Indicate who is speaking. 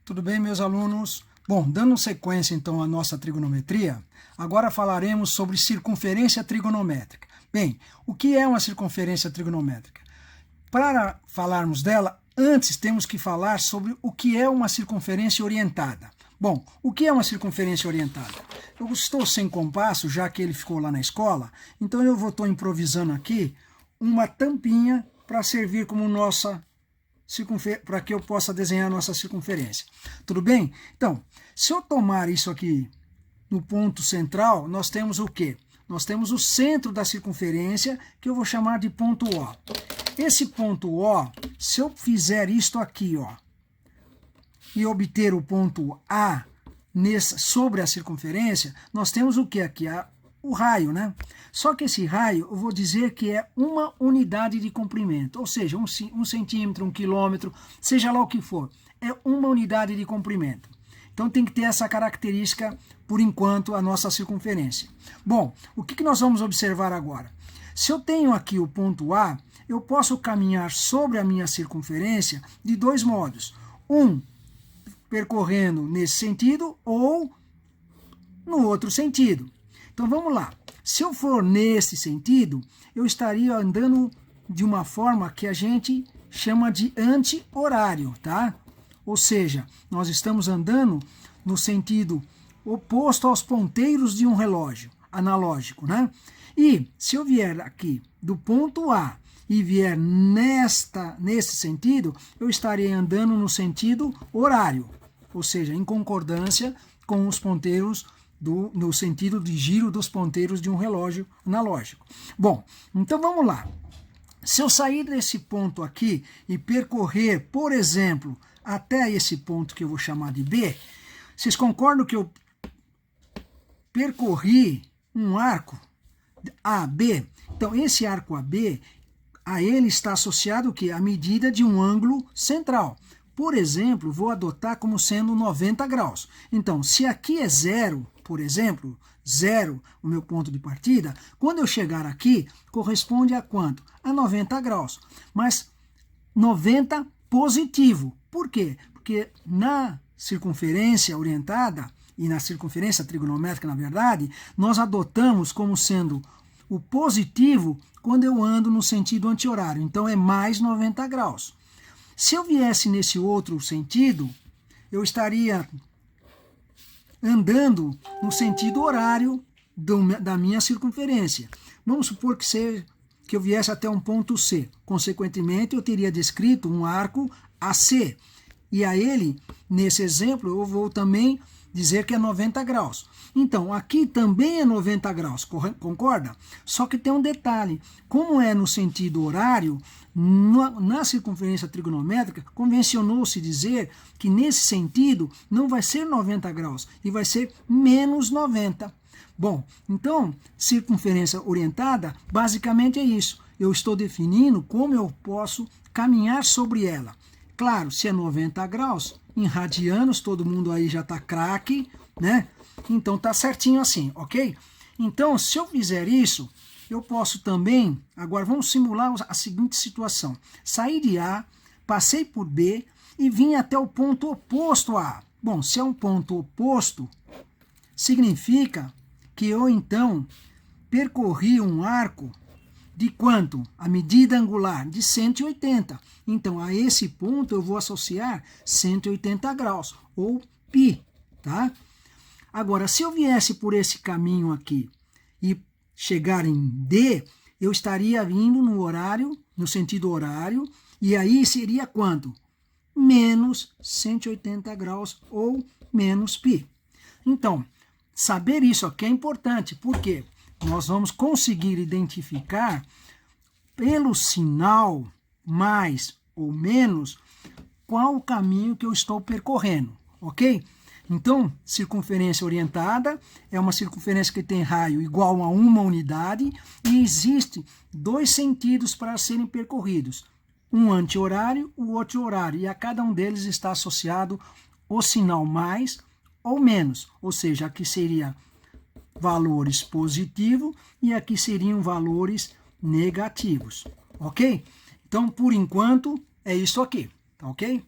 Speaker 1: Tudo bem, meus alunos? Bom, dando sequência então à nossa trigonometria, agora falaremos sobre circunferência trigonométrica. Bem, o que é uma circunferência trigonométrica? Para falarmos dela, antes temos que falar sobre o que é uma circunferência orientada. Bom, o que é uma circunferência orientada? Eu estou sem compasso, já que ele ficou lá na escola, então eu estou improvisando aqui uma tampinha para servir como nossa para que eu possa desenhar a nossa circunferência. Tudo bem? Então, se eu tomar isso aqui no ponto central, nós temos o quê? Nós temos o centro da circunferência, que eu vou chamar de ponto O. Esse ponto O, se eu fizer isto aqui, ó, e obter o ponto A sobre a circunferência, nós temos o que aqui? O raio, né? Só que esse raio, eu vou dizer que é uma unidade de comprimento, ou seja, um centímetro, 1 quilômetro, seja lá o que for, é uma unidade de comprimento. Então tem que ter essa característica, por enquanto, a nossa circunferência. Bom, o que nós vamos observar agora? Se eu tenho aqui o ponto A, eu posso caminhar sobre a minha circunferência de dois modos. Um, percorrendo nesse sentido ou no outro sentido. Então vamos lá. Se eu for nesse sentido, eu estaria andando de uma forma que a gente chama de anti-horário, tá? Ou seja, nós estamos andando no sentido oposto aos ponteiros de um relógio analógico, né? E se eu vier aqui do ponto A e vier nesse sentido, eu estarei andando no sentido horário, ou seja, em concordância com os ponteiros no sentido de giro dos ponteiros de um relógio analógico. Bom, então vamos lá. Se eu sair desse ponto aqui e percorrer, por exemplo, até esse ponto que eu vou chamar de B, vocês concordam que eu percorri um arco AB? Então, esse arco AB, a ele está associado o quê? A medida de um ângulo central. Por exemplo, vou adotar como sendo 90 graus. Então, se aqui é zero, por exemplo, zero, o meu ponto de partida, quando eu chegar aqui, corresponde a quanto? A 90 graus. Mas 90 positivo. Por quê? Porque na circunferência orientada, e na circunferência trigonométrica, na verdade, nós adotamos como sendo o positivo quando eu ando no sentido anti-horário. Então, é mais 90 graus. Se eu viesse nesse outro sentido, eu estaria andando no sentido horário da minha circunferência. Vamos supor que eu viesse até um ponto C. Consequentemente, eu teria descrito um arco AC. E a ele, nesse exemplo, eu vou também dizer que é 90 graus. Então, aqui também é 90 graus, concorda? Só que tem um detalhe. Como é no sentido horário, na circunferência trigonométrica, convencionou-se dizer que nesse sentido não vai ser 90 graus, e vai ser menos 90. Bom, então, circunferência orientada, basicamente é isso. Eu estou definindo como eu posso caminhar sobre ela. Claro, se é 90 graus, em radianos, todo mundo aí já está craque, né? Então tá certinho assim, ok? Então, se eu fizer isso, eu posso também, agora vamos simular a seguinte situação. Saí de A, passei por B e vim até o ponto oposto a A. Bom, se é um ponto oposto, significa que eu então percorri um arco de quanto? A medida angular de 180. Então, a esse ponto eu vou associar 180 graus, ou π, tá? Agora, se eu viesse por esse caminho aqui e chegar em D, eu estaria vindo no horário, no sentido horário, e aí seria quanto? Menos 180 graus ou menos π. Então, saber isso aqui é importante, porque nós vamos conseguir identificar pelo sinal mais ou menos qual o caminho que eu estou percorrendo, ok? Então, circunferência orientada é uma circunferência que tem raio igual a uma unidade e existe dois sentidos para serem percorridos, um anti-horário, o outro horário, e a cada um deles está associado o sinal mais ou menos, ou seja, aqui seria valores positivos e aqui seriam valores negativos, ok? Então, por enquanto, é isso aqui, tá ok?